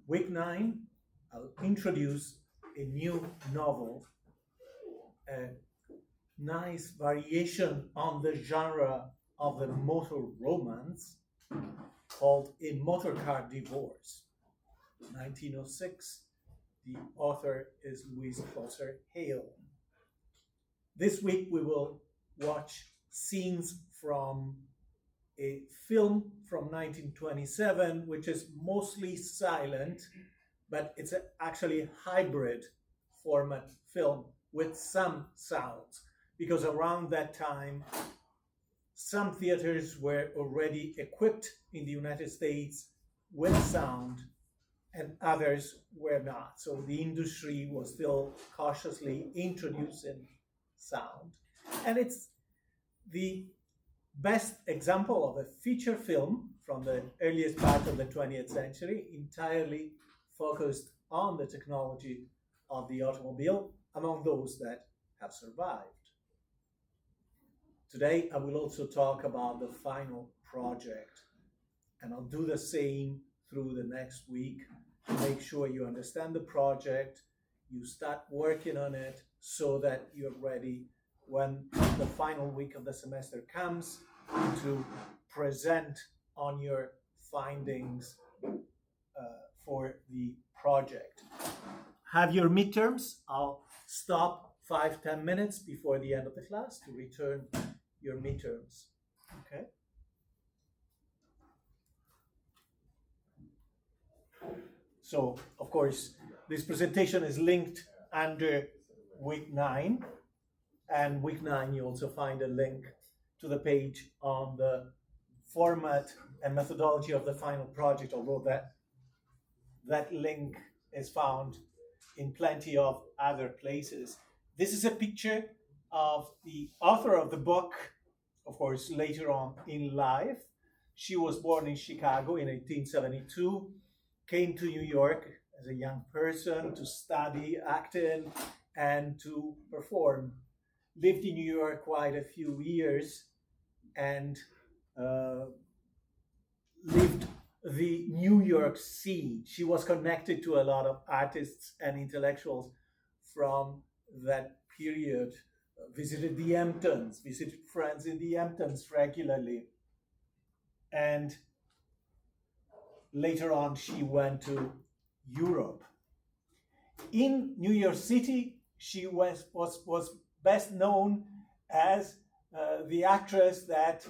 Week 9, I'll introduce a new novel, a nice variation on the genre of the motor romance called A Motor Car Divorce, 1906. The author is Louise Closer Hale. This week we will watch scenes from a film from 1927, which is mostly silent, but it's actually a hybrid format film with some sounds, because around that time, some theaters were already equipped in the United States with sound and others were not. So the industry was still cautiously introducing sound. And it's the best example of a feature film from the earliest part of the 20th century, entirely focused on the technology of the automobile among those that have survived. Today, I will also talk about the final project, and I'll do the same through the next week to make sure you understand the project, you start working on it so that you're ready when the final week of the semester comes to present on your findings for the project. Have your midterms. I'll stop 5-10 minutes before the end of the class to return your midterms. Okay? So, of course, this presentation is linked under week 9. And week 9, you also find a link to the page on the format and methodology of the final project, although that link is found in plenty of other places. This is a picture of the author of the book, of course, later on in life. She was born in Chicago in 1872, came to New York as a young person to study acting and to perform. Lived in New York quite a few years and lived the New York scene. She was connected to a lot of artists and intellectuals from that period, visited the Hamptons, visited friends in the Hamptons regularly. And later on, she went to Europe. In New York City, she was best known as the actress that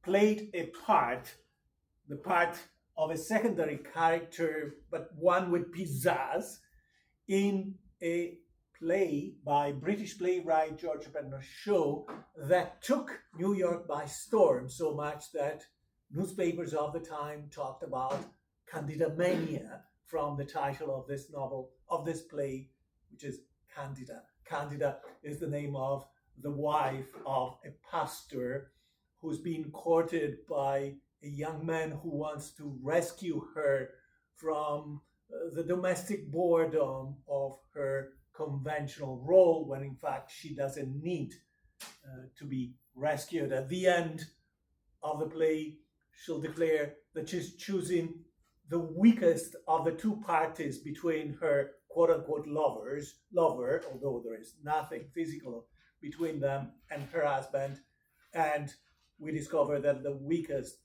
played the part of a secondary character, but one with pizzazz, in a play by British playwright George Bernard Shaw that took New York by storm, so much that newspapers of the time talked about Candida mania from the title of this novel, of this play, which is Candida. Candida is the name of the wife of a pastor who's been courted by a young man who wants to rescue her from the domestic boredom of her conventional role, when in fact she doesn't need to be rescued. At the end of the play, she'll declare that she's choosing the weakest of the two parties between her quote-unquote lover, although there is nothing physical between them, and her husband. And we discover that the weakest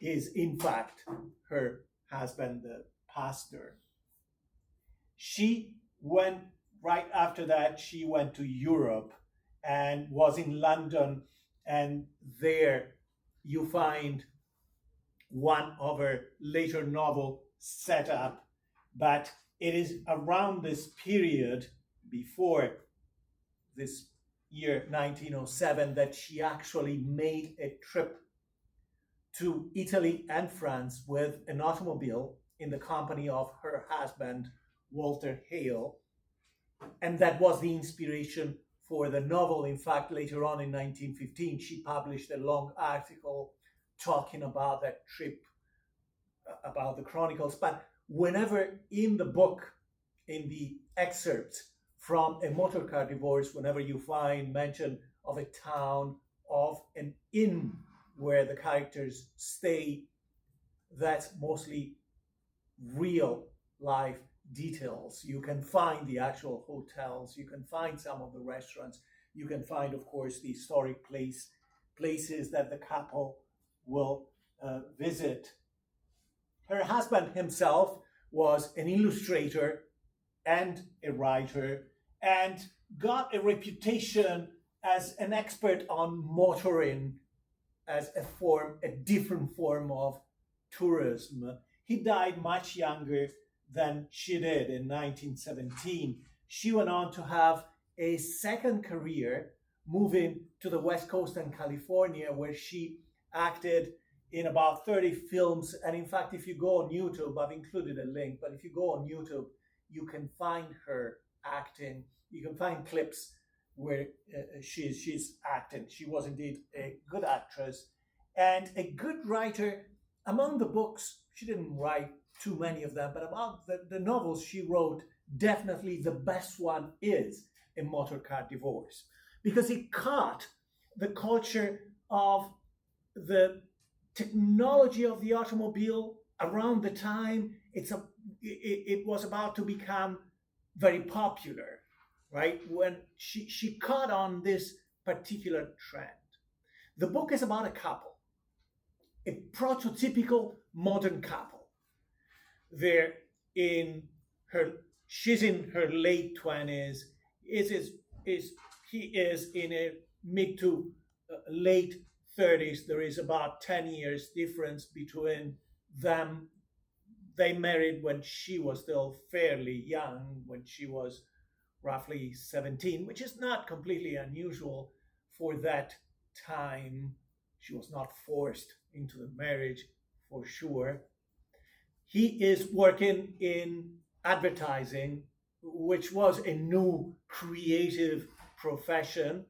is in fact her husband, the pastor. She went, right after that, she went to Europe and was in London, and there you find one of her later novel set up, but it is around this period, before this year 1907, that she actually made a trip to Italy and France with an automobile in the company of her husband, Walter Hale. And that was the inspiration for the novel. In fact, later on in 1915, she published a long article talking about that trip, about the chronicles. But whenever in the book, in the excerpts from A Motor Car Divorce, whenever you find mention of a town, of an inn where the characters stay, that's mostly real life details. You can find the actual hotels, you can find some of the restaurants, you can find, of course, the historic places that the couple will visit. Her husband himself was an illustrator and a writer and got a reputation as an expert on motoring as a different form of tourism. He died much younger than she did in 1917. She went on to have a second career, moving to the West Coast and California, where she acted in about 30 films. And in fact, if you go on YouTube, I've included a link, but if you go on YouTube, you can find her acting. You can find clips where she's acting. She was indeed a good actress and a good writer. Among the books, she didn't write too many of them, but about the novels she wrote, definitely the best one is A Motorcar Divorce, because it caught the culture of the technology of the automobile around the time it was about to become very popular, right? When she caught on this particular trend. The book is about a couple, a prototypical modern couple. She's in her late 20s. He is in a mid to late 30s. There is about 10 years difference between them. They married when she was still fairly young, when she was roughly 17, which is not completely unusual for that time. She was not forced into the marriage, for sure. He is working in advertising, which was a new creative profession.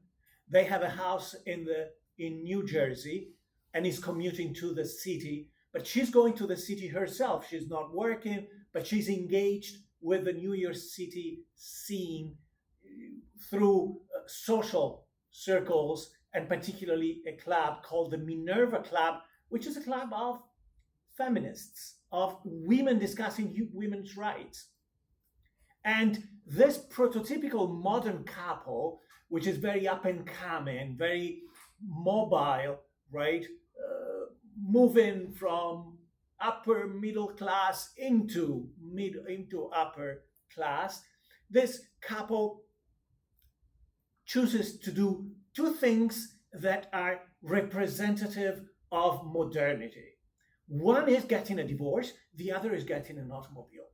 They have a house in New Jersey, and he's commuting to the city. But she's going to the city herself. She's not working, but she's engaged with the New York City scene through social circles, and particularly a club called the Minerva Club, which is a club of feminists, of women discussing women's rights. And this prototypical modern couple, which is very up and coming, very mobile, right? Moving from upper middle class into upper class, this couple chooses to do two things that are representative of modernity. One is getting a divorce, the other is getting an automobile.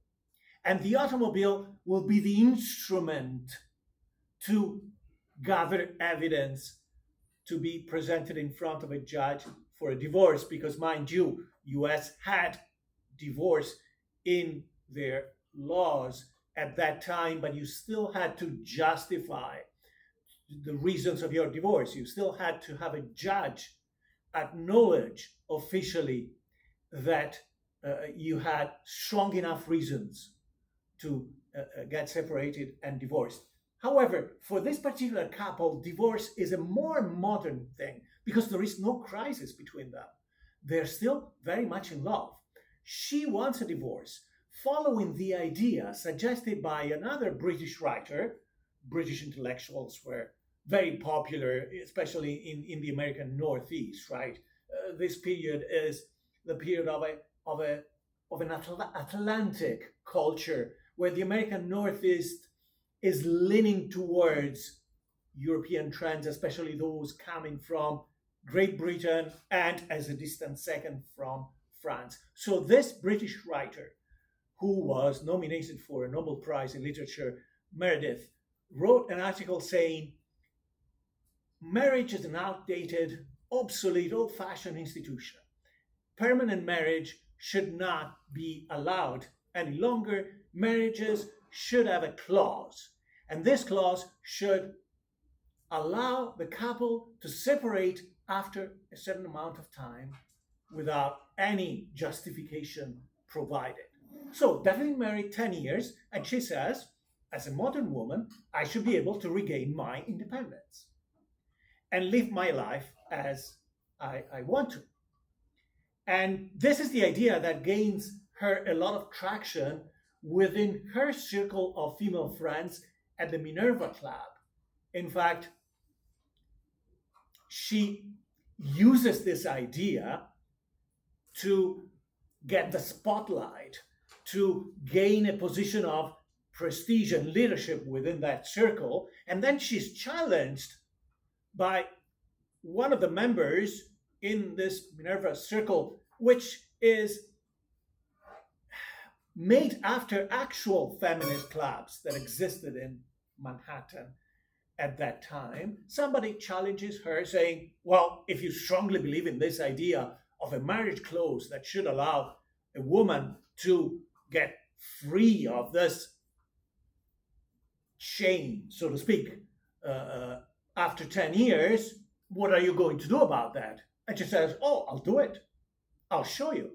And the automobile will be the instrument to gather evidence to be presented in front of a judge for a divorce, because mind you, US had divorce in their laws at that time, but you still had to justify the reasons of your divorce. You still had to have a judge acknowledge officially that you had strong enough reasons to get separated and divorced. However, for this particular couple, divorce is a more modern thing because there is no crisis between them. They're still very much in love. She wants a divorce, following the idea suggested by another British writer. British intellectuals were very popular, especially in the American Northeast, right? This period is the period of an Atlantic culture where the American Northeast is leaning towards European trends, especially those coming from Great Britain and, as a distant second, from France. So this British writer, who was nominated for a Nobel Prize in Literature, Meredith, wrote an article saying, marriage is an outdated, obsolete, old-fashioned institution. Permanent marriage should not be allowed any longer. Marriages should have a clause, and this clause should allow the couple to separate after a certain amount of time without any justification provided. So Devlin married 10 years, and she says, as a modern woman, I should be able to regain my independence and live my life as I want to. And this is the idea that gains her a lot of traction within her circle of female friends at the Minerva Club. In fact, she uses this idea to get the spotlight, to gain a position of prestige and leadership within that circle. And then she's challenged by one of the members in this Minerva circle, which is made after actual feminist clubs that existed in Manhattan at that time. Somebody challenges her saying, well, if you strongly believe in this idea of a marriage clause that should allow a woman to get free of this chain, so to speak, after 10 years, what are you going to do about that? And she says, oh, I'll do it. I'll show you.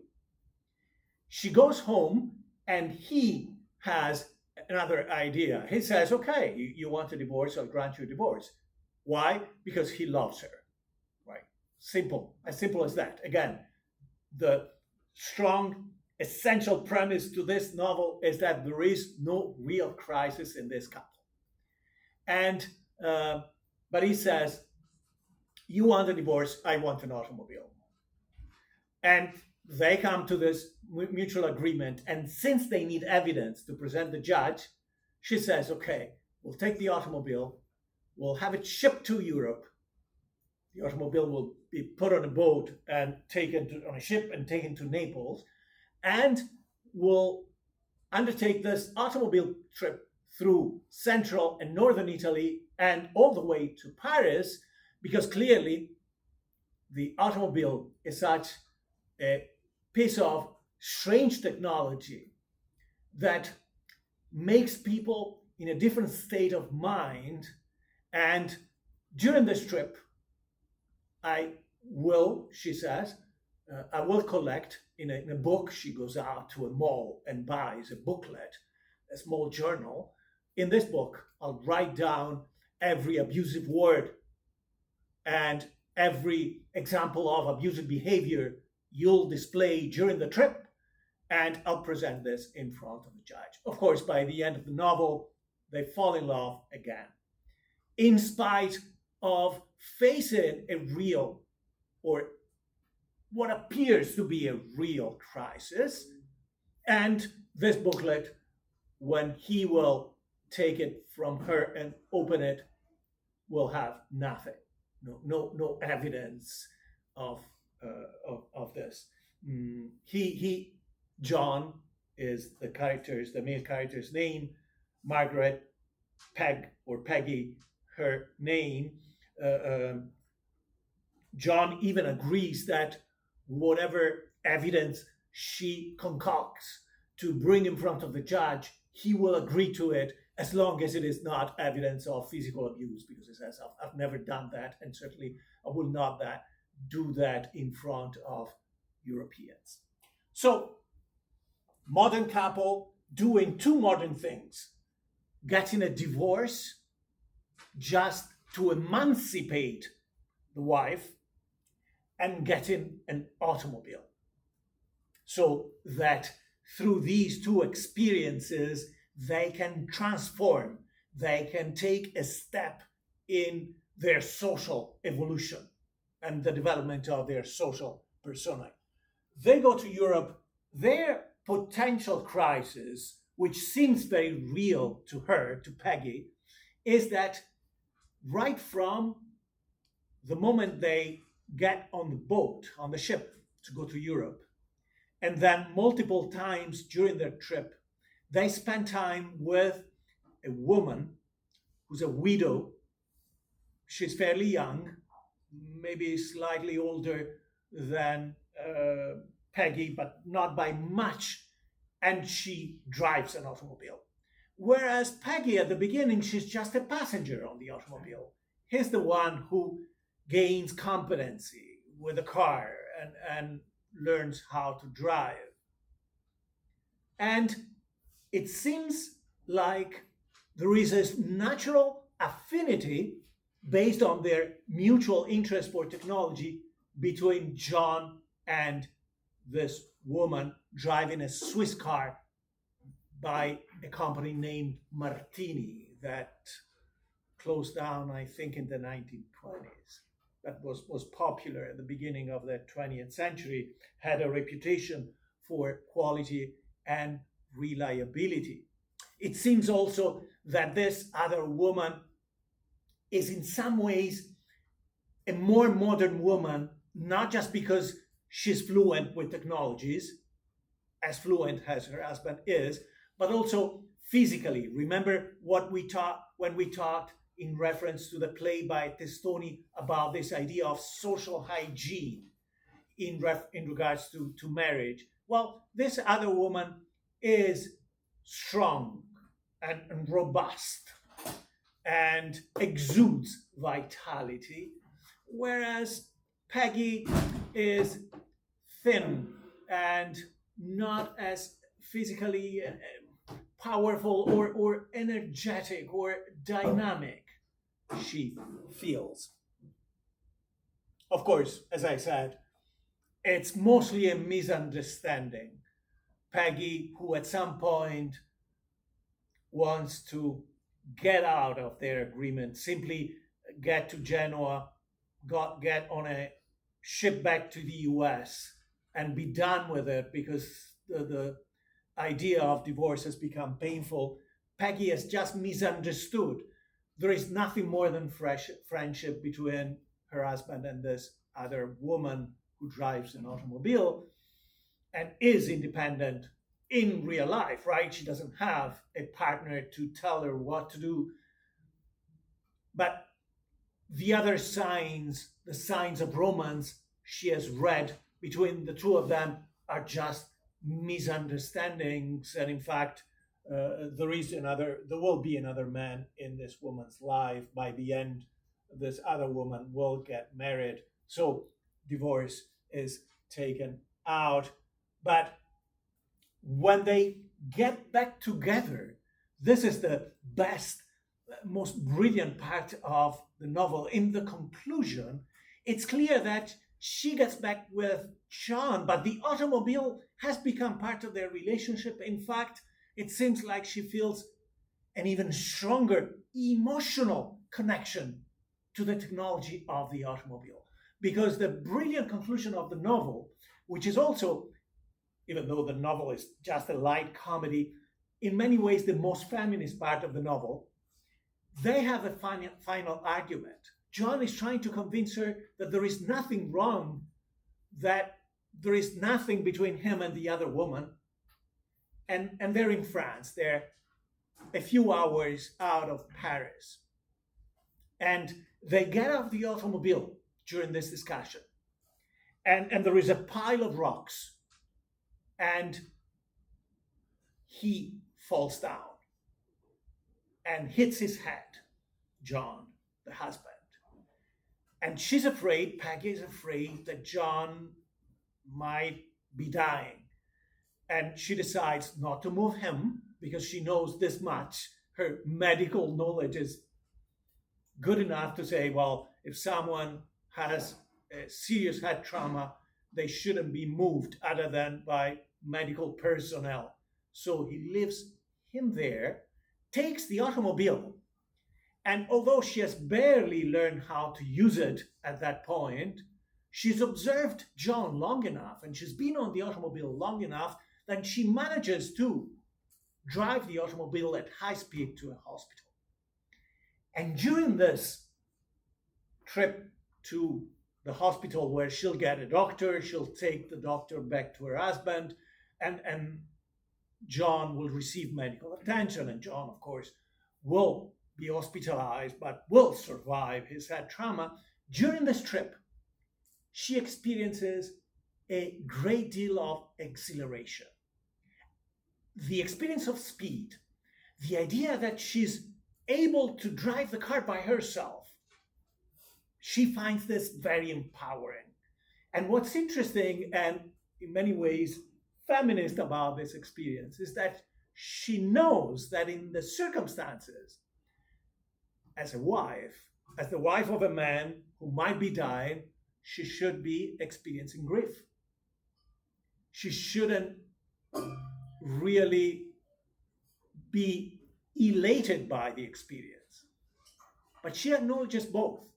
She goes home and he has another idea. He says, okay, you want a divorce, I'll grant you a divorce. Why? Because he loves her, right? Simple, as simple as that. Again, the strong, essential premise to this novel is that there is no real crisis in this couple. And, but he says, you want a divorce, I want an automobile. And they come to this mutual agreement. And since they need evidence to present the judge, she says, okay, we'll take the automobile, we'll have it shipped to Europe. The automobile will be put on a boat and taken on a ship and taken to Naples. And we'll undertake this automobile trip through central and northern Italy and all the way to Paris, because clearly the automobile is such a piece of strange technology that makes people in a different state of mind. And during this trip, I will, she says, I will collect in a book. She goes out to a mall and buys a booklet, a small journal. In this book, I'll write down every abusive word and every example of abusive behavior you'll display during the trip, and I'll present this in front of the judge. Of course, by the end of the novel, they fall in love again, in spite of facing a real, or what appears to be a real crisis. And this booklet, when he will take it from her and open it, will have nothing, no evidence of this. John is the main character's name. Margaret, Peggy, her name. John even agrees that whatever evidence she concocts to bring in front of the judge, he will agree to it as long as it is not evidence of physical abuse, because he says, I've never done that, and certainly I will not do that in front of Europeans. So, modern couple doing two modern things: getting a divorce just to emancipate the wife, and getting an automobile, so that through these two experiences, they can transform, they can take a step in their social evolution and the development of their social persona. They go to Europe. Their potential crisis, which seems very real to her, to Peggy, is that right from the moment they get on the boat, on the ship to go to Europe, and then multiple times during their trip, they spend time with a woman who's a widow. She's fairly young, maybe slightly older than Peggy, but not by much, and she drives an automobile. Whereas Peggy, at the beginning, she's just a passenger on the automobile. He's the one who gains competency with a car and learns how to drive. And it seems like there is a natural affinity based on their mutual interest for technology between John and this woman driving a Swiss car by a company named Martini that closed down, I think, in the 1920s. That was popular at the beginning of the 20th century, had a reputation for quality and reliability. It seems also that this other woman is in some ways a more modern woman, not just because she's fluent with technologies, as fluent as her husband is, but also physically. Remember what we taught when we talked in reference to the play by Testoni about this idea of social hygiene in regards to marriage. Well, this other woman is strong and robust and exudes vitality, whereas Peggy is thin and not as physically powerful or energetic or dynamic, she feels. Of course, as I said, it's mostly a misunderstanding. Peggy, who at some point wants to get out of their agreement, simply get to Genoa, get on a ship back to the US and be done with it because the idea of divorce has become painful. Peggy has just misunderstood. There is nothing more than friendship between her husband and this other woman who drives an automobile and is independent in real life, right? She doesn't have a partner to tell her what to do. But the other signs, the signs of romance she has read between the two of them, are just misunderstandings. And in fact, there will be another man in this woman's life. By the end, this other woman will get married. So divorce is taken out. But when they get back together, this is the best, most brilliant part of the novel. In the conclusion, it's clear that she gets back with John, but the automobile has become part of their relationship. In fact, it seems like she feels an even stronger emotional connection to the technology of the automobile. Because the brilliant conclusion of the novel, which is also, even though the novel is just a light comedy, in many ways the most feminist part of the novel, they have a final argument. John is trying to convince her that there is nothing wrong, that there is nothing between him and the other woman. And they're in France. They're a few hours out of Paris. And they get out of the automobile during this discussion. And there is a pile of rocks. And he falls down and hits his head, John, the husband. And she's afraid, Peggy is afraid that John might be dying. And she decides not to move him because she knows this much. Her medical knowledge is good enough to say, well, if someone has a serious head trauma, they shouldn't be moved other than by medical personnel. So he leaves him there, takes the automobile, and although she has barely learned how to use it at that point, she's observed John long enough and she's been on the automobile long enough that she manages to drive the automobile at high speed to a hospital. And during this trip to the hospital where she'll get a doctor, she'll take the doctor back to her husband, and John will receive medical attention, and John, of course, will be hospitalized, but will survive his head trauma. During this trip, she experiences a great deal of exhilaration. The experience of speed, the idea that she's able to drive the car by herself, she finds this very empowering. And what's interesting and in many ways feminist about this experience is that she knows that in the circumstances, as a wife, as the wife of a man who might be dying, she should be experiencing grief. she shouldn't really be elated by the experience. But she acknowledges both.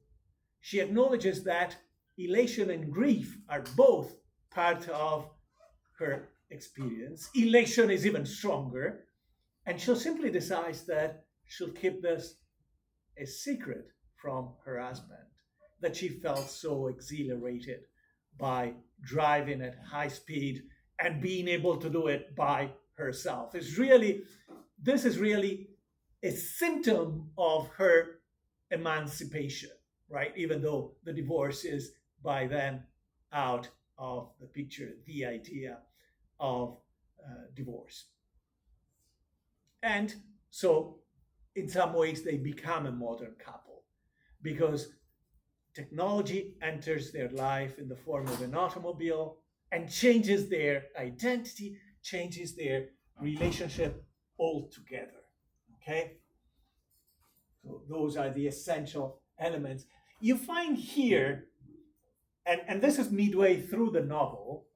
She acknowledges that elation and grief are both part of her experience. Elation is even stronger, and she'll simply decide that she'll keep this a secret from her husband, that she felt so exhilarated by driving at high speed and being able to do it by herself. This is really a symptom of her emancipation, right? Even though the divorce is by then out of the picture, the idea of divorce. And so, in some ways, they become a modern couple because technology enters their life in the form of an automobile and changes their identity, changes their relationship altogether. Okay? So those are the essential elements. You find here, and this is midway through the novel,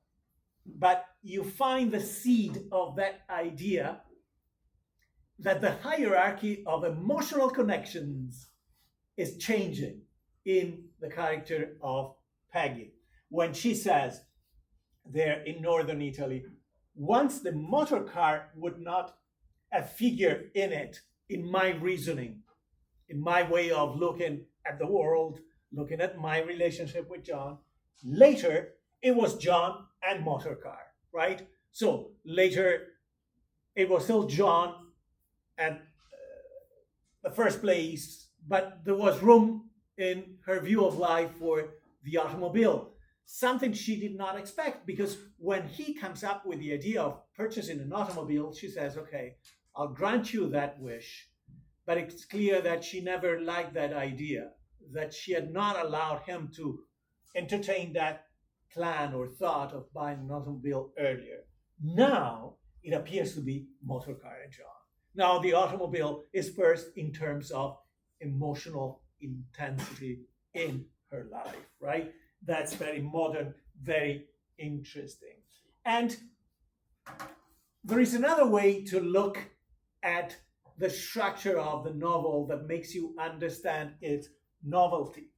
but you find the seed of that idea that the hierarchy of emotional connections is changing in the character of Peggy. When she says there in northern Italy, once the motor car would not figure in it, in my reasoning, in my way of looking at the world, looking at my relationship with John. Later, it was John and motor car, right? So later, it was still John at the first place, but there was room in her view of life for the automobile. Something she did not expect, because when he comes up with the idea of purchasing an automobile, she says, okay, I'll grant you that wish. But it's clear that she never liked that idea, that she had not allowed him to entertain that plan or thought of buying an automobile earlier. Now it appears to be motor car and John. Now the automobile is first in terms of emotional intensity in her life, right? That's very modern, very interesting. And there is another way to look at the structure of the novel that makes you understand its novelty.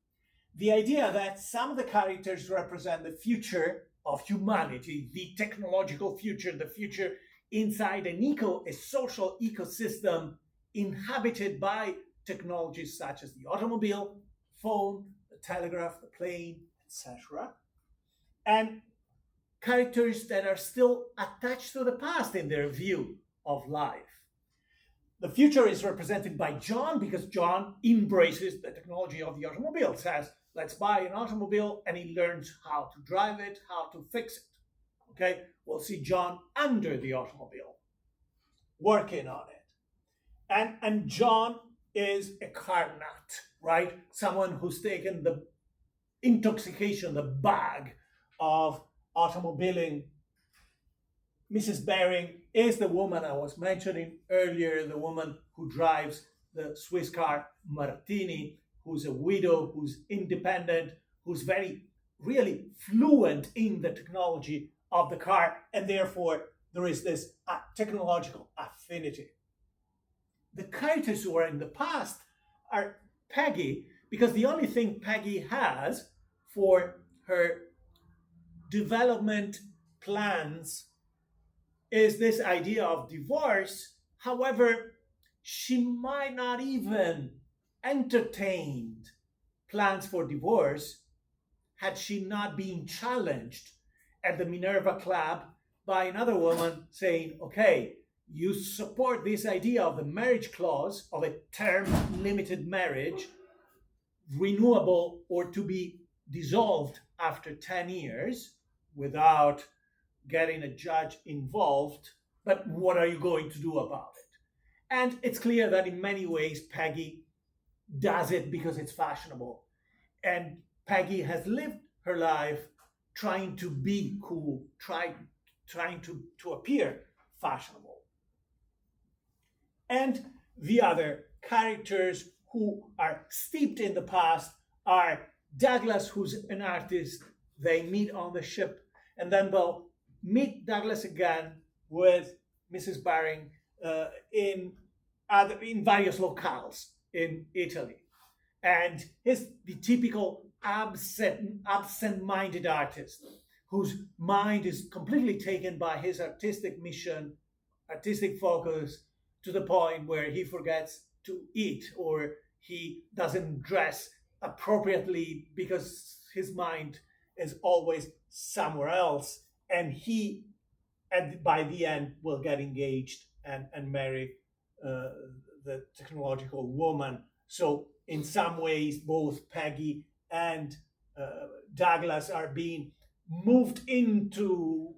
The idea that some of the characters represent the future of humanity, the technological future, the future inside a social ecosystem inhabited by technologies such as the automobile, phone, the telegraph, the plane, etc. And characters that are still attached to the past in their view of life. The future is represented by John because John embraces the technology of the automobile, says, let's buy an automobile, and he learns how to drive it, how to fix it. Okay, we'll see John under the automobile, working on it. And John is a car nut, right? Someone who's taken the intoxication, the bag of automobiling. Mrs. Baring is the woman I was mentioning earlier, the woman who drives the Swiss car Martini, who's a widow, who's independent, who's very, really fluent in the technology of the car, and therefore there is this technological affinity. The characters who are in the past are Peggy, because the only thing Peggy has for her development plans is this idea of divorce. However, she might not even entertained plans for divorce had she not been challenged at the Minerva Club by another woman saying, okay, you support this idea of the marriage clause, of a term-limited marriage, renewable or to be dissolved after 10 years without getting a judge involved, but what are you going to do about it? And it's clear that in many ways Peggy does it because it's fashionable. And Peggy has lived her life trying to be cool, trying to appear fashionable. And the other characters who are steeped in the past are Douglas, who's an artist. They meet on the ship, and then, well, meet Douglas again with Mrs. Baring in various locales in Italy. And he's the typical absent-minded artist whose mind is completely taken by his artistic mission, artistic focus, to the point where he forgets to eat or he doesn't dress appropriately because his mind is always somewhere else. And he, by the end, will get engaged and marry uh, the technological woman. So, in some ways, both Peggy and Douglas are being moved into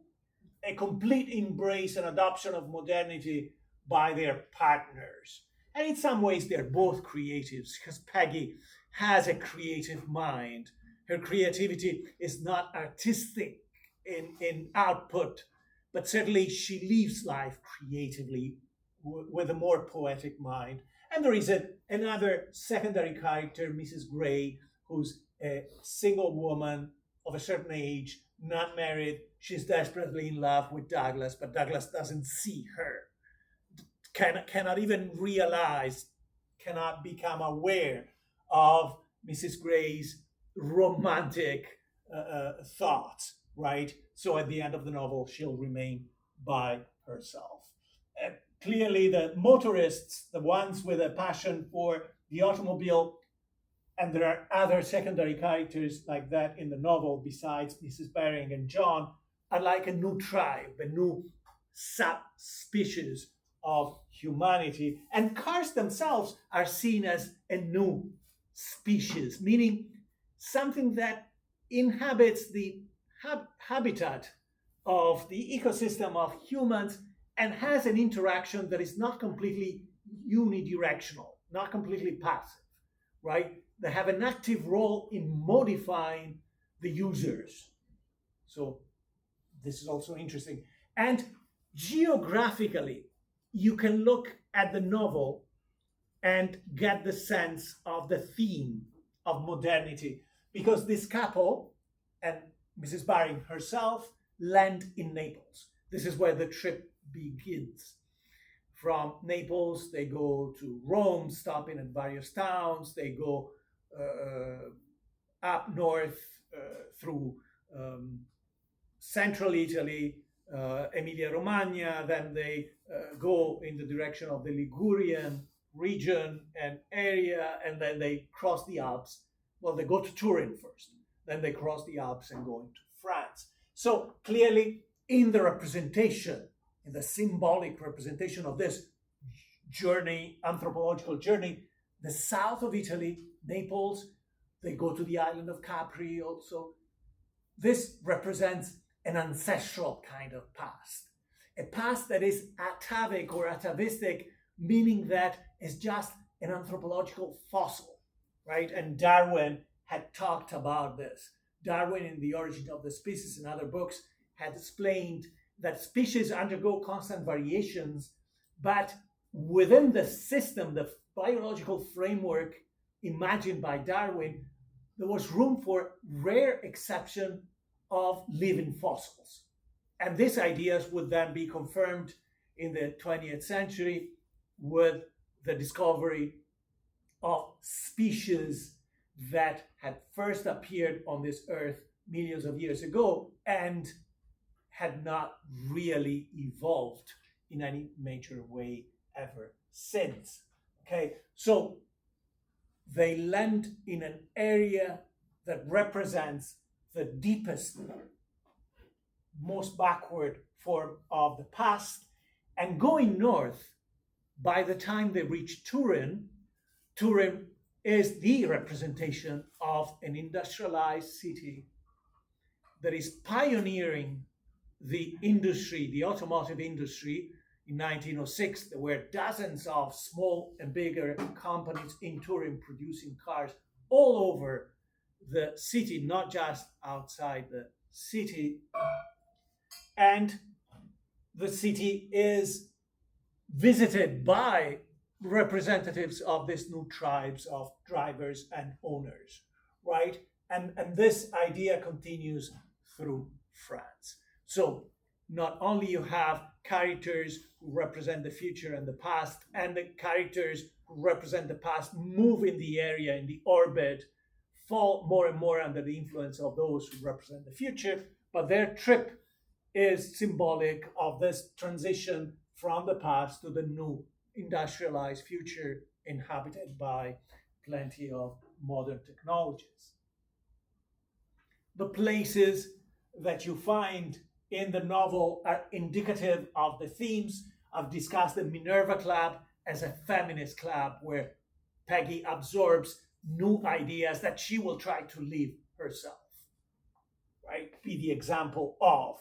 a complete embrace and adoption of modernity by their partners. And in some ways, they're both creatives because Peggy has a creative mind. Her creativity is not artistic in output, but certainly she lives life creatively with a more poetic mind. And there is another secondary character, Mrs. Gray, who's a single woman of a certain age, not married. She's desperately in love with Douglas, but Douglas doesn't see her, cannot even realize, cannot become aware of Mrs. Gray's romantic thoughts, right? So at the end of the novel, she'll remain by herself. Clearly, the motorists, the ones with a passion for the automobile, and there are other secondary characters like that in the novel besides Mrs. Baring and John, are like a new tribe, a new subspecies of humanity. And cars themselves are seen as a new species, meaning something that inhabits the habitat of the ecosystem of humans and has an interaction that is not completely unidirectional, not completely passive, right? They have an active role in modifying the users. So this is also interesting. And geographically, you can look at the novel and get the sense of the theme of modernity, because this couple and Mrs. Baring herself land in Naples. This is where the trip begins. From Naples, they go to Rome, stopping at various towns. They go up north through central Italy, Emilia-Romagna. Then they go in the direction of the Ligurian region and area, and then they cross the Alps. Well, they go to Turin first, then they cross the Alps and go into France. So clearly, in the representation, in the symbolic representation of this journey, anthropological journey, the south of Italy, Naples, they go to the island of Capri also. This represents an ancestral kind of past, a past that is atavic or atavistic, meaning that it's just an anthropological fossil, right? And Darwin had talked about this. Darwin, in The Origin of the Species and other books, had explained that species undergo constant variations, but within the system, the biological framework imagined by Darwin, there was room for rare exception of living fossils. And these ideas would then be confirmed in the 20th century with the discovery of species that had first appeared on this earth millions of years ago and had not really evolved in any major way ever since. Okay, so they land in an area that represents the deepest, most backward form of the past. And going north, by the time they reach Turin, Turin is the representation of an industrialized city that is pioneering the industry, the automotive industry. In 1906, there were dozens of small and bigger companies in Turin producing cars all over the city, not just outside the city. And the city is visited by representatives of these new tribes of drivers and owners, right? And this idea continues through France. So not only you have characters who represent the future and the past, and the characters who represent the past move in the area, in the orbit, fall more and more under the influence of those who represent the future, but their trip is symbolic of this transition from the past to the new industrialized future inhabited by plenty of modern technologies. The places that you find in the novel are indicative of the themes. I've discussed the Minerva Club as a feminist club where Peggy absorbs new ideas that she will try to live herself, right? Be the example of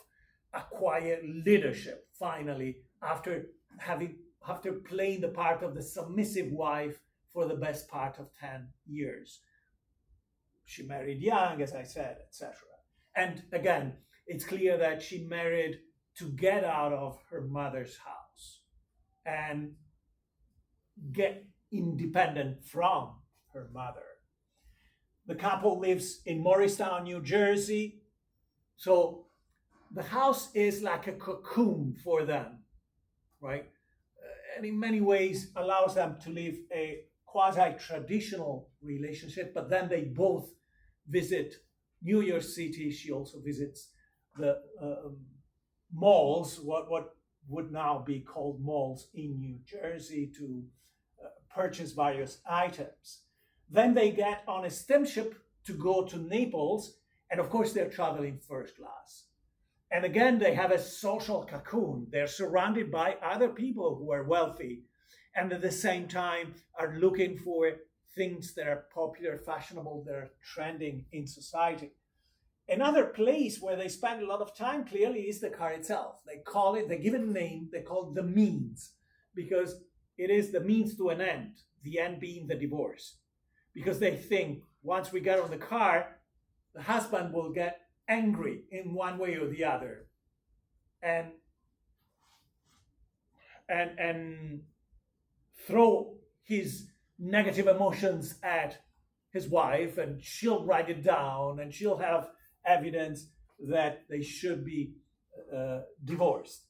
acquire leadership finally after playing the part of the submissive wife for the best part of 10 years. She married young, as I said, etc. And again, it's clear that she married to get out of her mother's house and get independent from her mother. The couple lives in Morristown, New Jersey. So the house is like a cocoon for them, right? And in many ways allows them to live a quasi-traditional relationship, but then they both visit New York City. She also visits the malls, what would now be called malls in New Jersey, to purchase various items. Then they get on a steamship to go to Naples, and of course they're traveling first class. And again, they have a social cocoon. They're surrounded by other people who are wealthy and at the same time are looking for things that are popular, fashionable, that are trending in society. Another place where they spend a lot of time clearly is the car itself. They give it a name, they call it the means, because it is the means to an end, the end being the divorce. Because they think once we get on the car, the husband will get angry in one way or the other and throw his negative emotions at his wife, and she'll write it down and she'll have evidence that they should be divorced.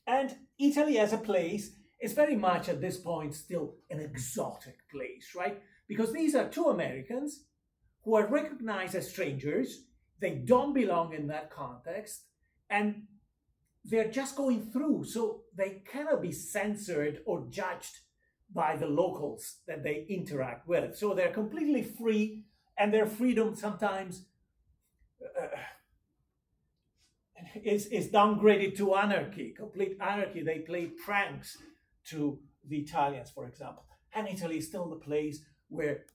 And Italy as a place is very much at this point still an exotic place, right? Because these are two Americans who are recognized as strangers. They don't belong in that context, and they're just going through, so they cannot be censored or judged by the locals that they interact with. So they're completely free, and their freedom sometimes is downgraded to anarchy, complete anarchy. They play pranks to the Italians, for example. And Italy is still the place where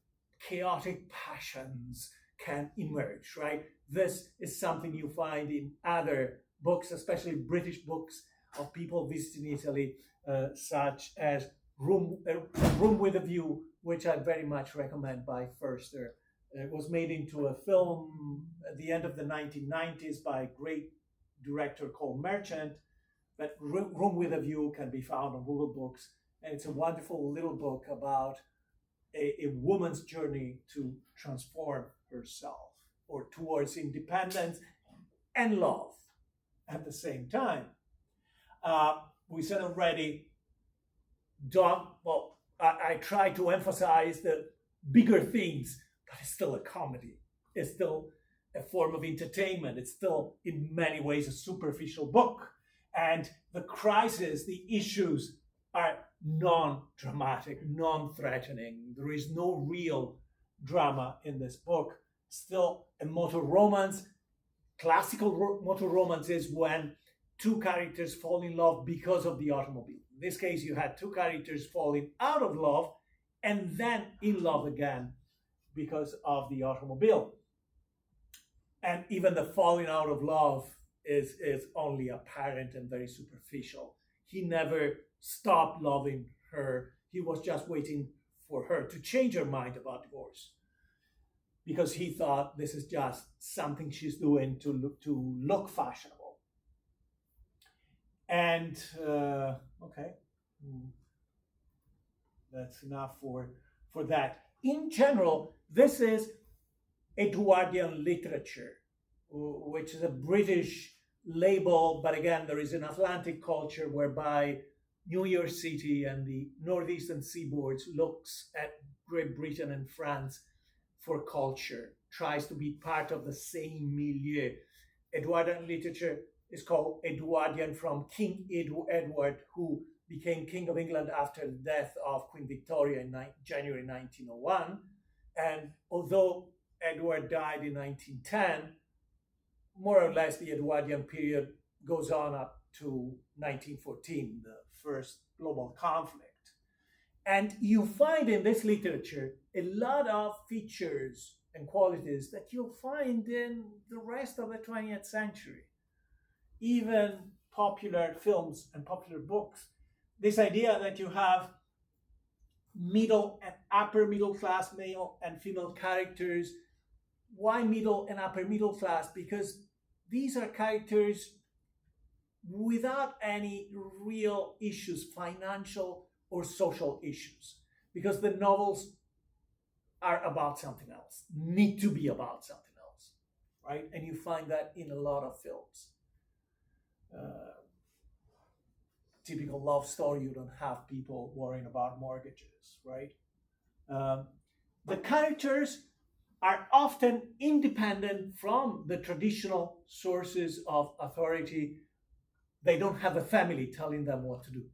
chaotic passions can emerge, right? This is something you find in other books, especially British books of people visiting Italy, such as Room with a View, which I very much recommend by Forster. It was made into a film at the end of the 1990s by a great director called Merchant, but Room with a View can be found on Google Books, and it's a wonderful little book about a woman's journey to transform herself or towards independence and love at the same time. We said already, I try to emphasize the bigger themes, but it's still a comedy. It's still a form of entertainment. It's still, in many ways, a superficial book. And the crisis, the issues are non-dramatic, non-threatening. There is no real drama in this book. Still a motor romance. Classical motor romance is when two characters fall in love because of the automobile. In this case, you had two characters falling out of love and then in love again because of the automobile. And even the falling out of love is only apparent and very superficial. He never stopped loving her. He was just waiting for her to change her mind about divorce, because he thought this is just something she's doing to look fashionable. And okay, that's enough for that. In general, this is Edwardian literature, which is a British label, but again, there is an Atlantic culture whereby New York City and the northeastern seaboards looks at Great Britain and France for culture, tries to be part of the same milieu. Edwardian literature is called Edwardian from King Edward, who became King of England after the death of Queen Victoria in January 1901. And although Edward died in 1910, more or less the Edwardian period goes on up to 1914, the first global conflict. And you find in this literature a lot of features and qualities that you'll find in the rest of the 20th century. Even popular films and popular books. This idea that you have middle and upper middle class male and female characters. Why middle and upper middle class? Because these are characters without any real issues, financial or social issues, because the novels are about something else, need to be about something else, right? And you find that in a lot of films. Typical love story, you don't have people worrying about mortgages, right? The characters are often independent from the traditional sources of authority. They don't have a family telling them what to do.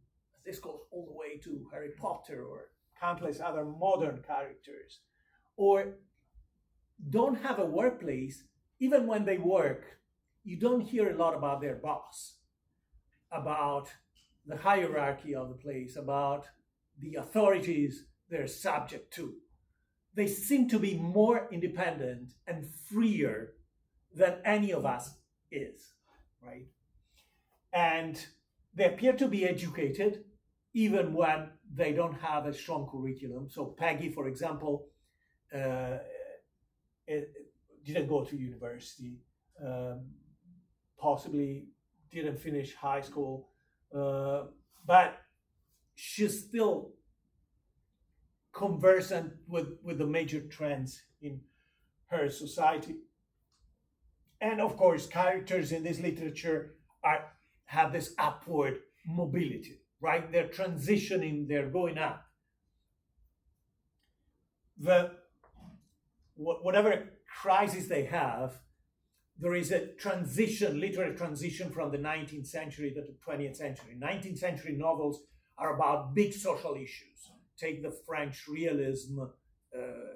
This goes all the way to Harry Potter or countless other modern characters, or don't have a workplace. Even when they work, you don't hear a lot about their boss, about the hierarchy of the place, about the authorities they're subject to. They seem to be more independent and freer than any of us is, right? And they appear to be educated even when they don't have a strong curriculum. So Peggy, for example, didn't go to university, possibly didn't finish high school, but she's still conversant with the major trends in her society. And of course, characters in this literature have this upward mobility, right? They're transitioning, they're going up. Whatever crisis they have, there is a transition, literary transition from the 19th century to the 20th century. 19th century novels are about big social issues. Take the French realism,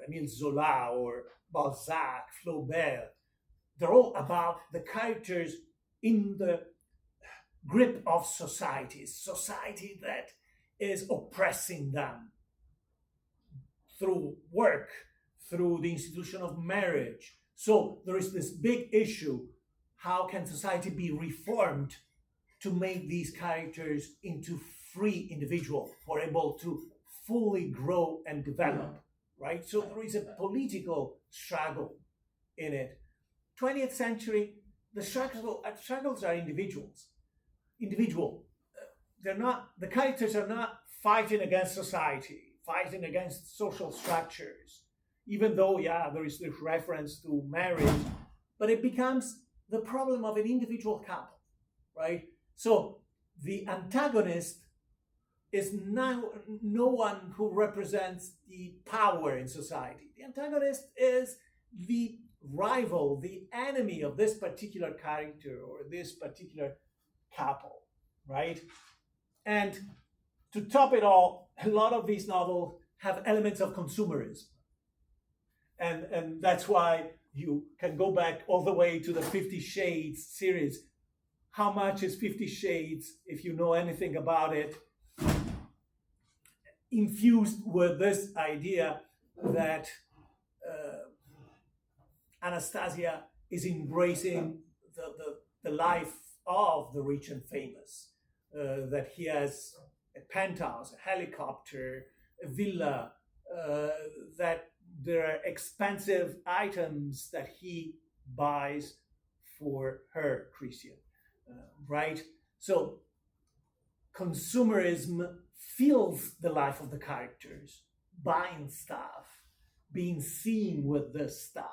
Émile Zola or Balzac, Flaubert. They're all about the characters in the grip of society that is oppressing them through work, through the institution of marriage. So there is this big issue: how can society be reformed to make these characters into free individuals who are able to fully grow and develop, right? So there is a political struggle in it. 20th century, the struggles are individual. The characters are not fighting against society, fighting against social structures, even though, there is this reference to marriage, but it becomes the problem of an individual couple, right? So the antagonist is now no one who represents the power in society. The antagonist is the rival, the enemy of this particular character or this particular couple, right? And to top it all, a lot of these novels have elements of consumerism. And that's why you can go back all the way to the 50 Shades series. How much is 50 Shades, if you know anything about it, infused with this idea that Anastasia is embracing the life of the rich and famous, that he has a penthouse, a helicopter, a villa, that there are expensive items that he buys for her, Christian, right? So consumerism fills the life of the characters, buying stuff, being seen with this stuff,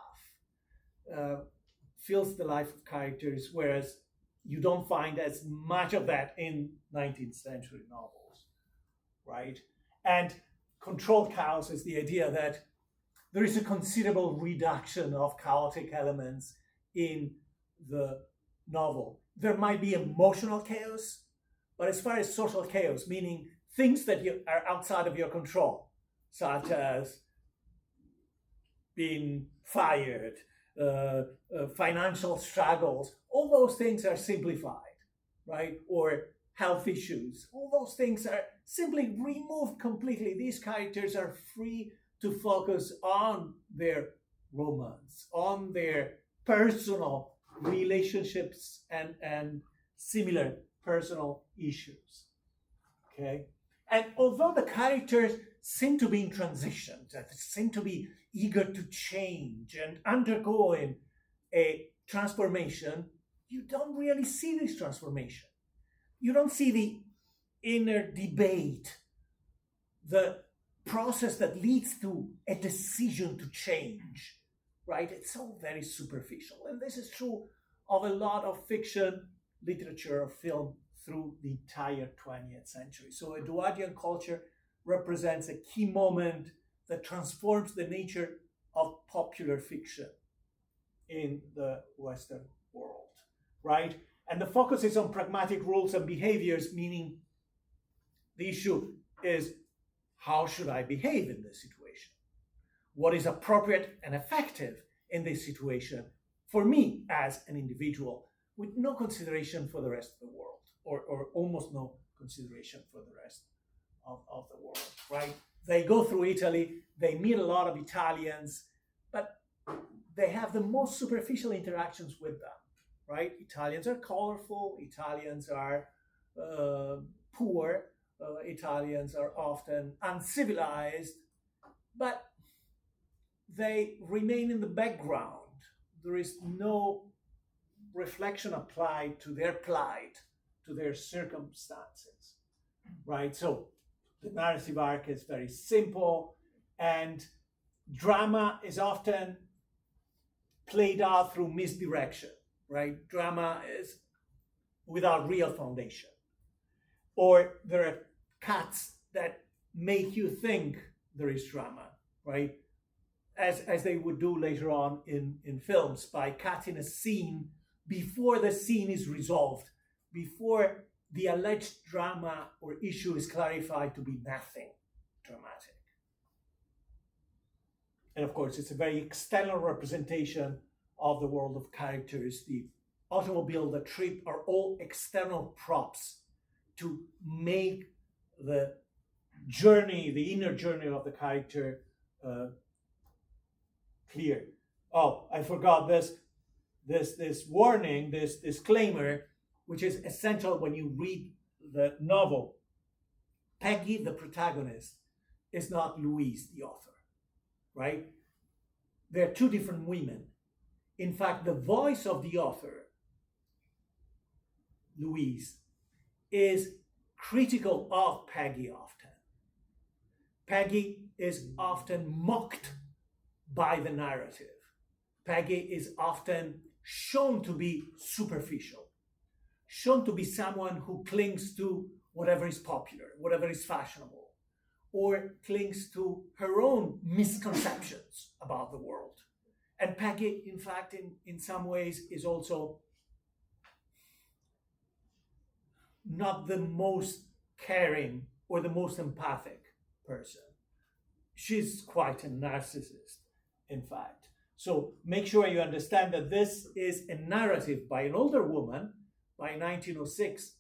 fills the life of characters, whereas you don't find as much of that in 19th century novels, right? And controlled chaos is the idea that there is a considerable reduction of chaotic elements in the novel. There might be emotional chaos, but as far as social chaos, meaning things that are outside of your control, such as being fired, financial struggles, all those things are simplified, right? Or health issues, all those things are simply removed completely. These characters are free to focus on their romance, on their personal relationships and similar personal issues. Okay? And although the characters seem to be in transition, that seem to be eager to change and undergoing a transformation, you don't really see this transformation. You don't see the inner debate, the process that leads to a decision to change, right? It's all very superficial. And this is true of a lot of fiction, literature, or film through the entire 20th century. So Edwardian culture represents a key moment that transforms the nature of popular fiction in the Western world, right? And the focus is on pragmatic rules and behaviors, meaning the issue is, how should I behave in this situation? What is appropriate and effective in this situation for me as an individual, with no consideration for the rest of the world, or almost no consideration for the rest of the world, right? They go through Italy, they meet a lot of Italians, but they have the most superficial interactions with them, right? Italians are colorful, Italians are poor, Italians are often uncivilized, but they remain in the background. There is no reflection applied to their plight, to their circumstances, right? So the narrative arc is very simple, and drama is often played out through misdirection, right? Drama is without real foundation. Or there are cuts that make you think there is drama, right? As they would do later on in films, by cutting a scene before the scene is resolved, before the alleged drama or issue is clarified to be nothing dramatic. And of course, it's a very external representation of the world of characters. The automobile, the trip are all external props to make the journey, the inner journey of the character clear. Oh, I forgot this warning, this disclaimer, which is essential when you read the novel. Peggy, the protagonist, is not Louise, the author, right? They're two different women. In fact, the voice of the author, Louise, is critical of Peggy often. Peggy is often mocked by the narrative. Peggy is often shown to be superficial, shown to be someone who clings to whatever is popular, whatever is fashionable, or clings to her own misconceptions about the world. And Peggy, in fact, in some ways, is also not the most caring or the most empathic person. She's quite a narcissist, in fact. So make sure you understand that this is a narrative by an older woman. By 1906,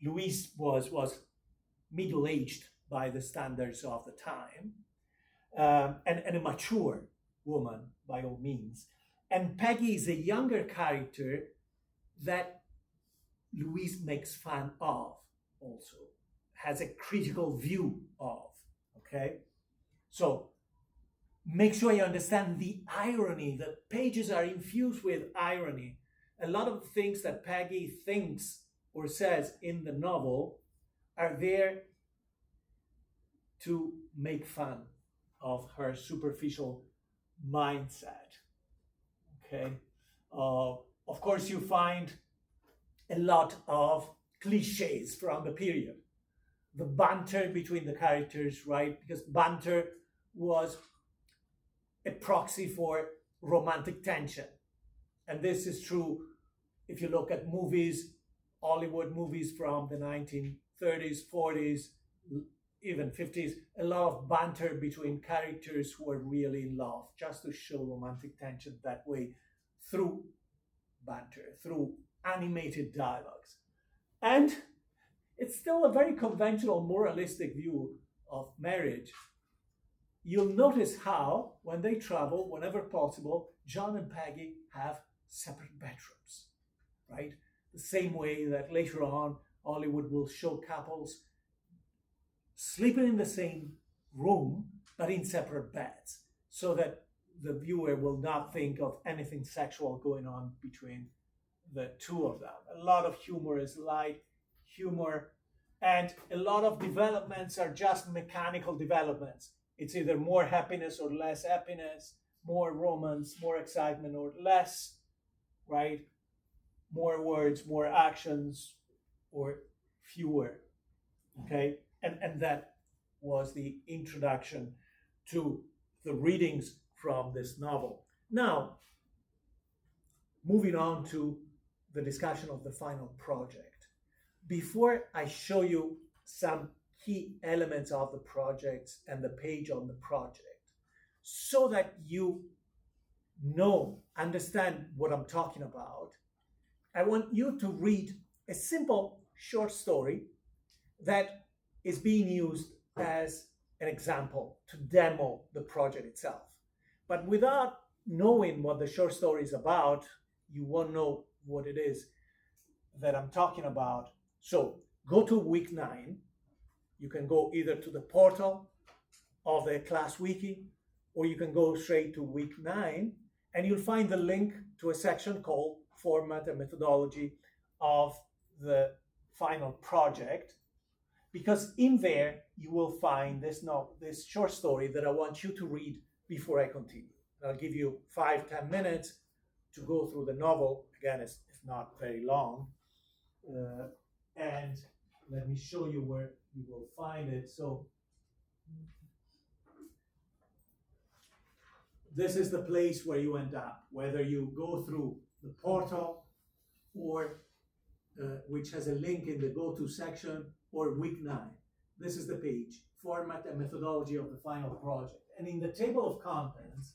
Louise was middle-aged by the standards of the time, and a mature woman by all means. And Peggy is a younger character that Louise makes fun of also, has a critical view of, okay? So make sure you understand the irony. The pages are infused with irony. A lot of things that Peggy thinks or says in the novel are there to make fun of her superficial mindset, okay? of course, you find a lot of cliches from the period. The banter between the characters, right? Because banter was a proxy for romantic tension. And this is true if you look at movies, Hollywood movies from the 1930s, 40s, even 50s, a lot of banter between characters who are really in love, just to show romantic tension that way through banter, through animated dialogues. And it's still a very conventional moralistic view of marriage. You'll notice how, when they travel, whenever possible, John and Peggy have separate bedrooms, right? The same way that later on, Hollywood will show couples sleeping in the same room, but in separate beds, so that the viewer will not think of anything sexual going on between the two of them. A lot of humor is light humor, and a lot of developments are just mechanical developments. It's either more happiness or less happiness, more romance, more excitement or less, right? More words, more actions, or fewer. Okay? And that was the introduction to the readings from this novel. Now, moving on to the discussion of the final project. Before I show you some key elements of the project and the page on the project, so that you understand what I'm talking about, I want you to read a simple short story that is being used as an example to demo the project itself. But without knowing what the short story is about, you won't know what it is that I'm talking about. So go to week 9. You can go either to the portal of the class wiki, or you can go straight to week 9, and you'll find the link to a section called Format and Methodology of the final project, because in there you will find this short story that I want you to read before I continue. I'll give you 5-10 minutes to go through the novel. Again, it's not very long. And let me show you where you will find it. So this is the place where you end up, whether you go through the portal or which has a link in the go-to section, or week 9. This is the page, Format and Methodology of the Final Project. And in the table of contents,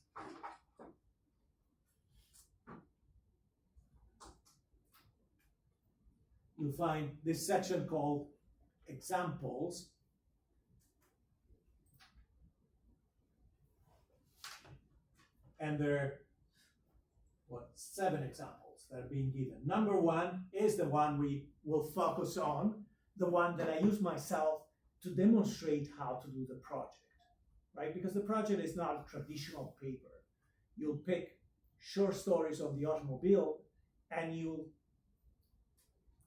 you'll find this section called Examples. And there are 7 examples that are being given. Number 1 is the one we will focus on, the one that I use myself to demonstrate how to do the project, right? Because the project is not a traditional paper. You'll pick short stories of the automobile and you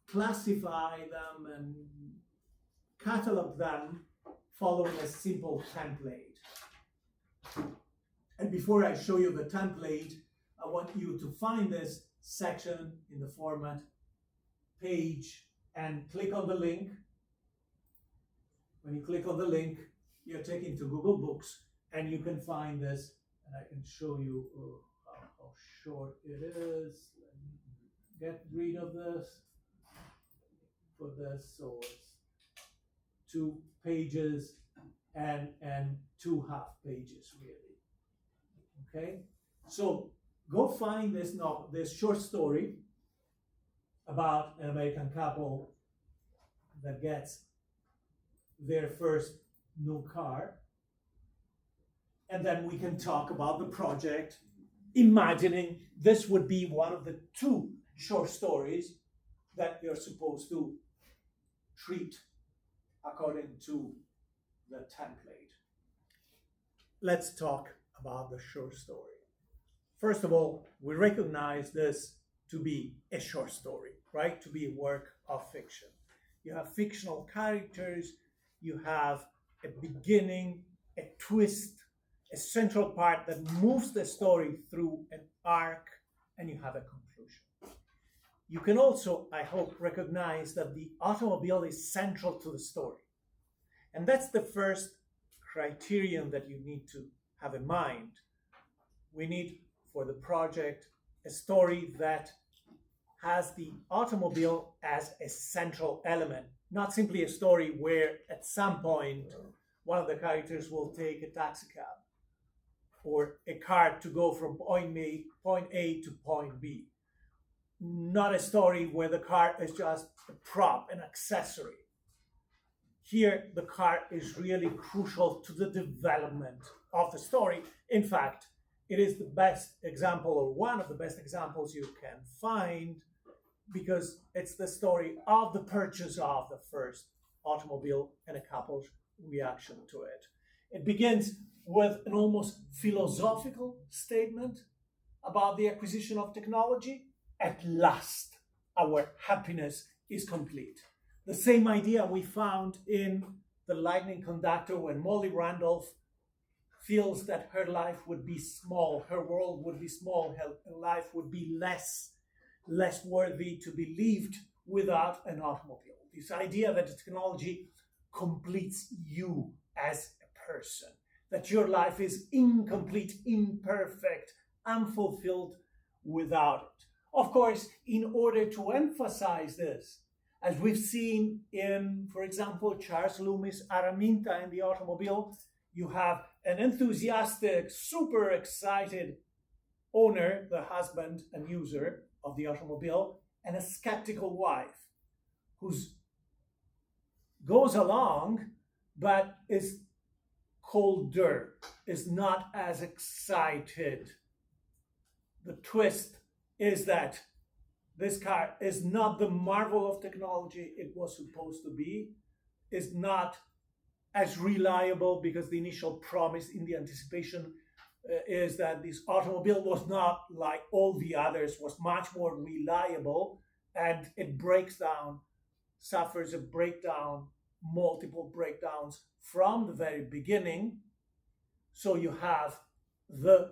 classify them and catalog them following a simple template. And before I show you the template, I want you to find this section in the format page and click on the link. When you click on the link, you're taken to Google Books and you can find this, and I can show you how short it is. Let me get rid of this. Put this so it's 2 pages and 2 half pages really. Okay, so go find this short story about an American couple that gets their first new car, and then we can talk about the project, imagining this would be one of the 2 short stories that you're supposed to treat according to the template. Let's talk about the short story. First of all, we recognize this to be a short story, right? To be a work of fiction. You have fictional characters, you have a beginning, a twist, a central part that moves the story through an arc, and you have a conclusion. you can also, I hope, recognize that the automobile is central to the story. And that's the first criterion that you need to have in mind. We need, for the project, a story that has the automobile as a central element, not simply a story where at some point one of the characters will take a taxi cab or a car to go from point A to point B. Not a story where the car is just a prop, an accessory. Here, the car is really crucial to the development of the story. In fact, it is the best example, or one of the best examples you can find, because it's the story of the purchase of the first automobile and a couple's reaction to it. It begins with an almost philosophical statement about the acquisition of technology. At last, our happiness is complete. The same idea we found in The Lightning Conductor, when Molly Randolph feels that her life would be small, her world would be small, her life would be less worthy to be lived without an automobile. This idea that the technology completes you as a person, that your life is incomplete, imperfect, unfulfilled without it. Of course, in order to emphasize this, as we've seen in, for example, Charles Loomis' Araminta in the Automobile, you have an enthusiastic, super excited owner, the husband and user of the automobile, and a skeptical wife who goes along but is colder, is not as excited. The twist is that this car is not the marvel of technology it was supposed to be, is not as reliable, because the initial promise in the anticipation is that this automobile was not like all the others, was much more reliable, and it breaks down, suffers a breakdown, multiple breakdowns from the very beginning. So you have the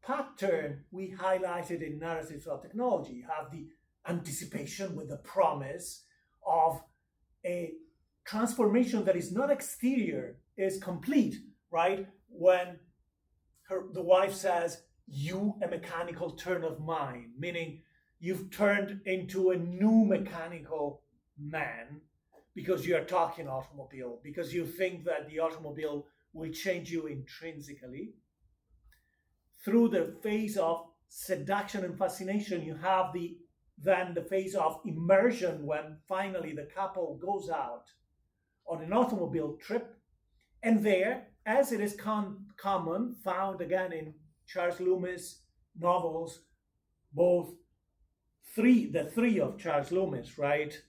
pattern we highlighted in Narratives of Technology. You have the anticipation with the promise of a transformation that is not exterior, is complete, right? When the wife says, "You, a mechanical turn of mind," meaning you've turned into a new mechanical man because you are talking automobile, because you think that the automobile will change you intrinsically. Through the phase of seduction and fascination, you have then the phase of immersion, when finally the couple goes out on an automobile trip. And there, as it is common, found again in Charles Loomis novels, the three of Charles Loomis, right?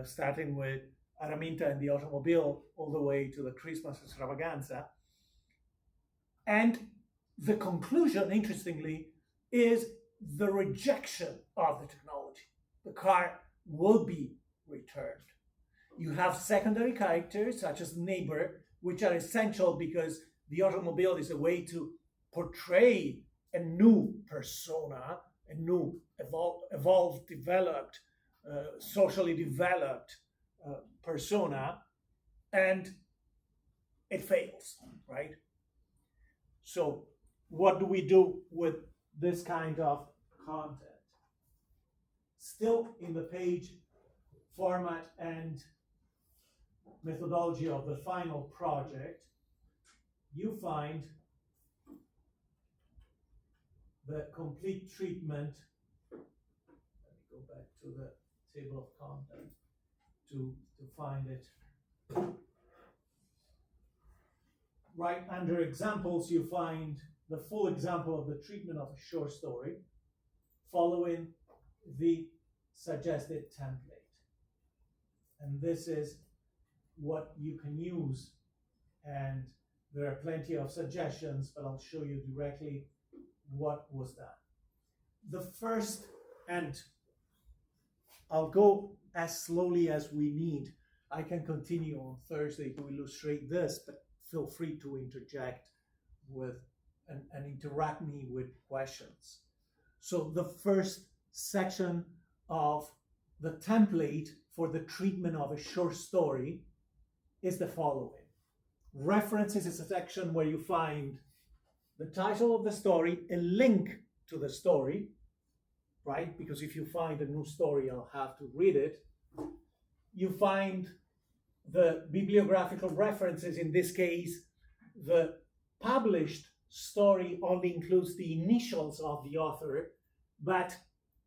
Starting with Araminta and the Automobile, all the way to the Christmas Extravaganza. And the conclusion, interestingly, is the rejection of the technology. The car will be returned. You have secondary characters, such as the neighbor, which are essential because the automobile is a way to portray a new persona, a new evolved, developed, socially developed persona, and it fails, right? So what do we do with this kind of content? Still in the page format and methodology of the final project, you find the complete treatment. Let me go back to the table of content to find it. Right under examples, you find the full example of the treatment of a short story following the suggested template. And this is what you can use. And there are plenty of suggestions, but I'll show you directly what was done. The first, and I'll go as slowly as we need. I can continue on Thursday to illustrate this, but feel free to interject with and interact me with questions. So the first section of the template for the treatment of a short story is the following. References is a section where you find the title of the story, a link to the story, right? Because if you find a new story, I'll have to read it. You find the bibliographical references. In this case, the published story only includes the initials of the author, but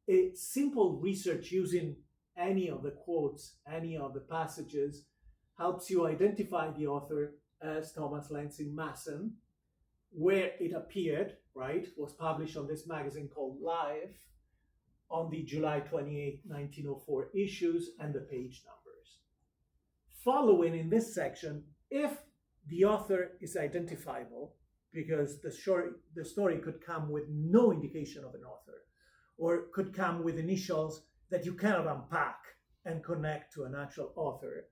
a simple research using any of the quotes, any of the passages, helps you identify the author as Thomas Lansing Mason, where it appeared, right, was published on this magazine called Life on the July 28, 1904 issues, and the page numbers. Following in this section, if the author is identifiable, because the story could come with no indication of an author, or could come with initials that you cannot unpack and connect to an actual author.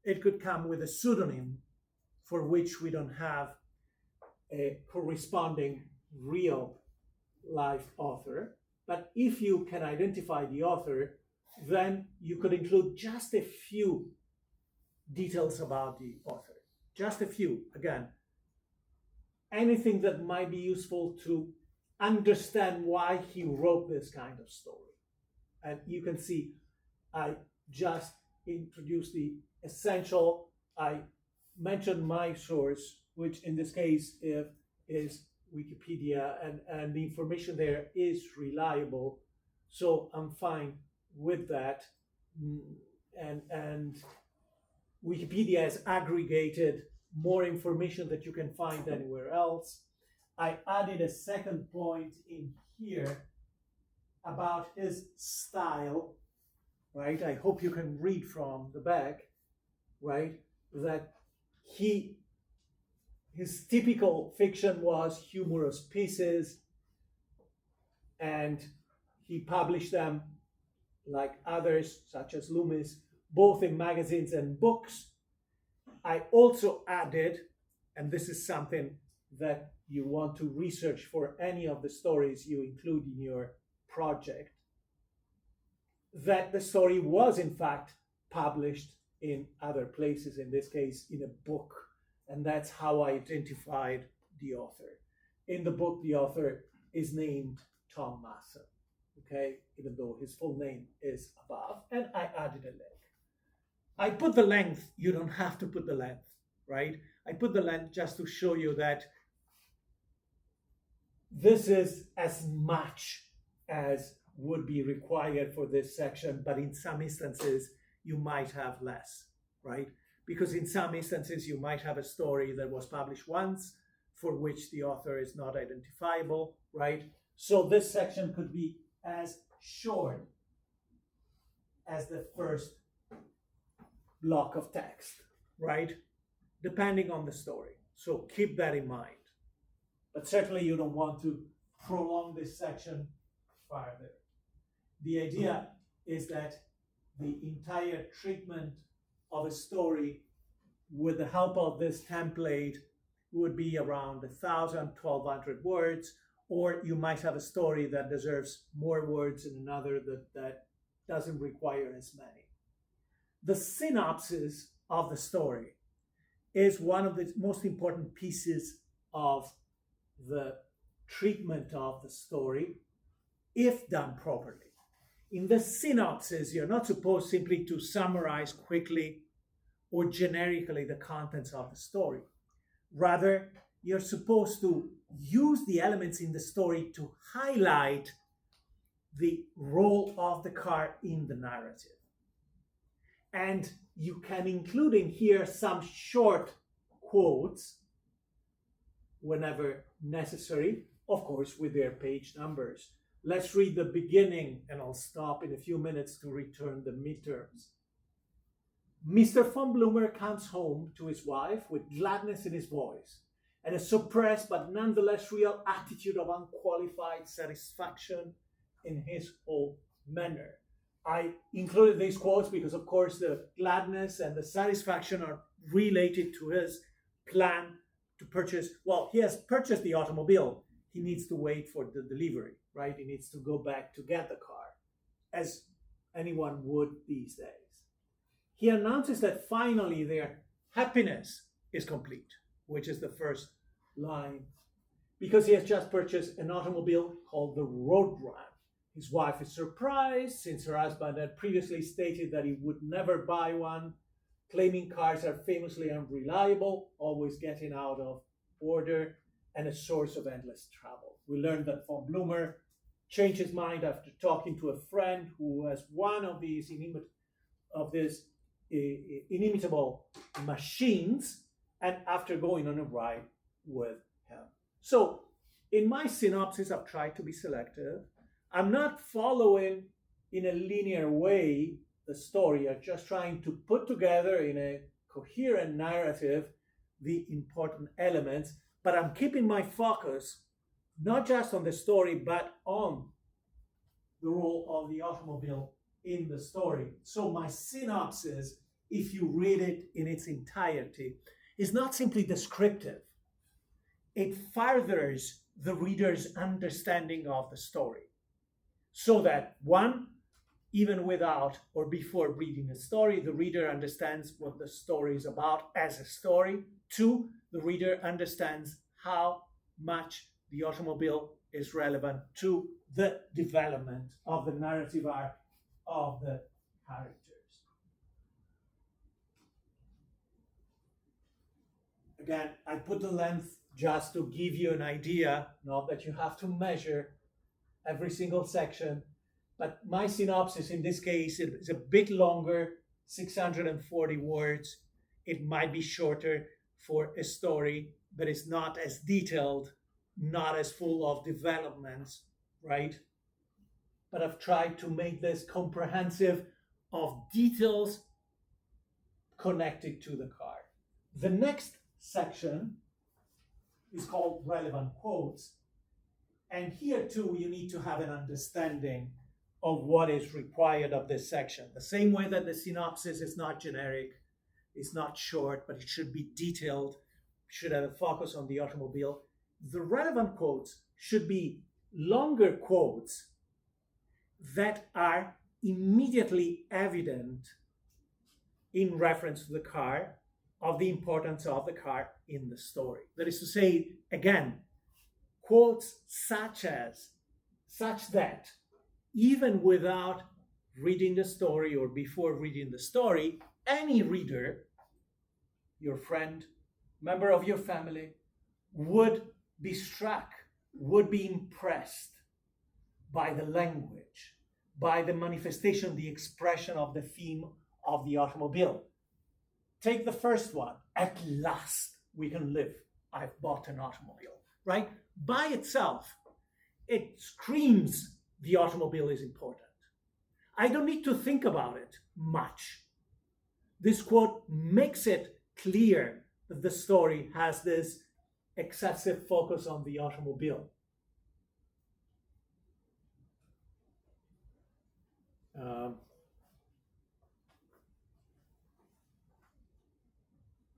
It could come with a pseudonym for which we don't have a corresponding real life author. But if you can identify the author, then you could include just a few details about the author. Just a few. Again, anything that might be useful to understand why he wrote this kind of story. And you can see I just introduced the essential. I mentioned my source, which in this case is Wikipedia, and the information there is reliable. So I'm fine with that. And Wikipedia has aggregated more information that you can find anywhere else. I added a second point in here about his style, right? I hope you can read from the back, right? That his typical fiction was humorous pieces, and he published them, like others, such as Loomis, both in magazines and books. I also added, and this is something that you want to research for any of the stories you include in your project, that the story was in fact published in other places, in this case in a book, and that's how I identified the author. In the book, the author is named Tom Mason, okay, even though his full name is above, and I added a link. I put the length, you don't have to put the length, right? I put the length just to show you that this is as much as would be required for this section, but in some instances, you might have less, right? Because in some instances, you might have a story that was published once for which the author is not identifiable, right? So this section could be as short as the first block of text, right? Depending on the story. So keep that in mind. But certainly you don't want to prolong this section farther. The idea is that the entire treatment of a story with the help of this template would be around 1,000, 1,200 words, or you might have a story that deserves more words and another that doesn't require as many. The synopsis of the story is one of the most important pieces of the treatment of the story, if done properly. In the synopsis, you're not supposed simply to summarize quickly or generically the contents of the story. Rather, you're supposed to use the elements in the story to highlight the role of the car in the narrative. And you can include in here some short quotes whenever necessary, of course, with their page numbers. Let's read the beginning, and I'll stop in a few minutes to return the midterms. Mr. von Bloomer comes home to his wife with gladness in his voice and a suppressed but nonetheless real attitude of unqualified satisfaction in his whole manner. I included these quotes because, of course, the gladness and the satisfaction are related to his plan to purchase. Well, he has purchased the automobile. He needs to wait for the delivery, right? He needs to go back to get the car. As anyone would these days. He announces that finally their happiness is complete, which is the first line, because he has just purchased an automobile called the Roadrunner. His wife is surprised, since her husband had previously stated that he would never buy one, claiming cars are famously unreliable, always getting out of order, and a source of endless trouble. We learned that von Blumer changed his mind after talking to a friend who has one of these inimitable machines, and after going on a ride with him. So, in my synopsis, I've tried to be selective. I'm not following in a linear way the story. I'm just trying to put together in a coherent narrative the important elements, but I'm keeping my focus not just on the story, but on the role of the automobile in the story. So my synopsis, if you read it in its entirety, is not simply descriptive. It furthers the reader's understanding of the story, so that one, even without or before reading the story, the reader understands what the story is about as a story. Two, the reader understands how much the automobile is relevant to the development of the narrative arc of the characters. Again, I put the length just to give you an idea, not that you have to measure every single section, but my synopsis in this case is a bit longer, 640 words. It might be shorter for a story, but it's not as detailed, not as full of developments, right? But I've tried to make this comprehensive of details connected to the car. The next section is called relevant quotes. And here too, you need to have an understanding of what is required of this section. The same way that the synopsis is not generic, it's not short, but it should be detailed, should have a focus on the automobile. The relevant quotes should be longer quotes that are immediately evident in reference to the car, of the importance of the car in the story. That is to say, again, quotes such that even without reading the story or before reading the story, any reader, your friend, member of your family, would be struck, would be impressed by the language, by the manifestation, the expression of the theme of the automobile. Take the first one. At last we can live. I've bought an automobile, right? By itself, it screams the automobile is important. I don't need to think about it much. This quote makes it clear that the story has this excessive focus on the automobile.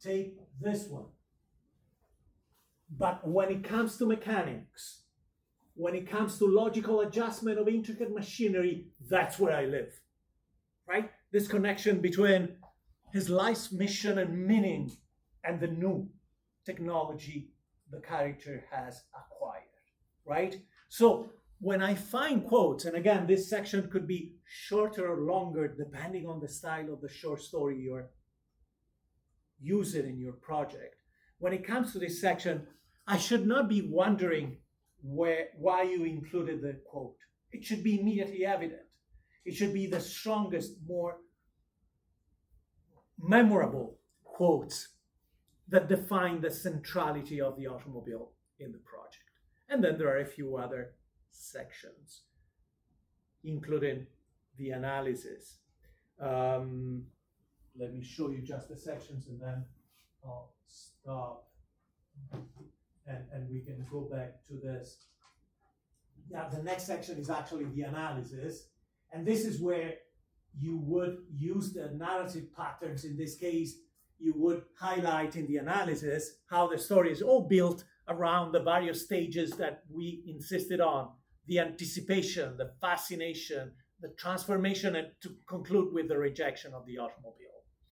Take this one. But when it comes to mechanics, when it comes to logical adjustment of intricate machinery, that's where I live, right? This connection between his life's mission and meaning and the new technology the character has acquired, right? So when I find quotes, and again, this section could be shorter or longer depending on the style of the short story you're using in your project. When it comes to this section, I should not be wondering why you included the quote. It should be immediately evident. It should be the strongest, more memorable quotes that define the centrality of the automobile in the project. And then there are a few other sections, including the analysis. Let me show you just the sections and then I'll stop and we can go back to this. Yeah, the next section is actually the analysis. And this is where you would use the narrative patterns. In this case, you would highlight in the analysis how the story is all built around the various stages that we insisted on: the anticipation, the fascination, the transformation and to conclude with the rejection of the automobile.